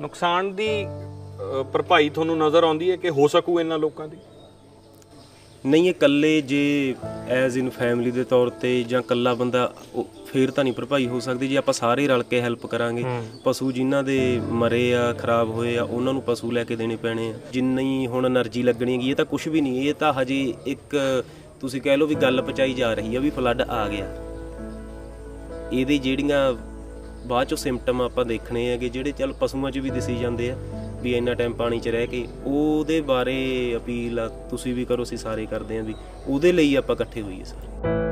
ਨੁਕਸਾਨ ਦੀ ਭਰਪਾਈ ਤੁਹਾਨੂੰ ਨਜ਼ਰ ਆਉਂਦੀ ਹੈ ਕਿ ਹੋ ਸਕੂ ਇਹਨਾਂ ਲੋਕਾਂ ਦੀ? ਨਹੀਂ, ਇਹ ਇਕੱਲੇ ਜੇ ਐਜ਼ ਇਨ ਫੈਮਿਲੀ ਦੇ ਤੌਰ ਤੇ ਜਾਂ ਇਕੱਲਾ ਬੰਦਾ ਫੇਰ ਤਾਂ ਨਹੀਂ ਭਰਪਾਈ ਹੋ ਸਕਦੀ। ਜੇ ਆਪਾਂ ਸਾਰੇ ਰਲ ਕੇ ਹੈਲਪ ਕਰਾਂਗੇ, ਪਸ਼ੂ ਜਿਨ੍ਹਾਂ ਦੇ ਮਰੇ ਆ, ਖਰਾਬ ਹੋਏ ਆ, ਉਹਨਾਂ ਨੂੰ ਪਸ਼ੂ ਲੈ ਕੇ ਦੇਣੇ ਪੈਣੇ ਆ। ਜਿੰਨੀ ਹੁਣ એનર્ਜੀ ਲੱਗਣੀ ਹੈਗੀ, ਇਹ ਤਾਂ ਕੁਝ ਵੀ ਨਹੀਂ। ਇਹ ਤਾਂ ਹਜੇ ਇੱਕ ਤੁਸੀਂ ਕਹਿ ਲਓ ਵੀ ਗੱਲ ਪਹੁੰਚਾਈ ਜਾ ਰਹੀ ਆ ਵੀ ਫਲੱਡ ਆ ਗਿਆ। ਇਹਦੇ ਜਿਹੜੀਆਂ ਬਾਅਦ ਚੋਂ ਸਿੰਪਟਮ ਆਪਾਂ ਦੇਖਣੇ ਹੈਗੇ, ਜਿਹੜੇ ਚੱਲ ਪਸ਼ੂਆਂ 'ਚ ਵੀ ਦਿਸੀ ਜਾਂਦੇ ਆ ਵੀ ਇੰਨਾ ਟਾਈਮ ਪਾਣੀ 'ਚ ਰਹਿ ਕੇ, ਉਹਦੇ ਬਾਰੇ ਅਪੀਲ ਤੁਸੀਂ ਵੀ ਕਰੋ, ਅਸੀਂ ਸਾਰੇ ਕਰਦੇ ਹਾਂ ਵੀ ਉਹਦੇ ਲਈ ਆਪਾਂ ਇਕੱਠੇ ਹੋਈਏ ਸਰ।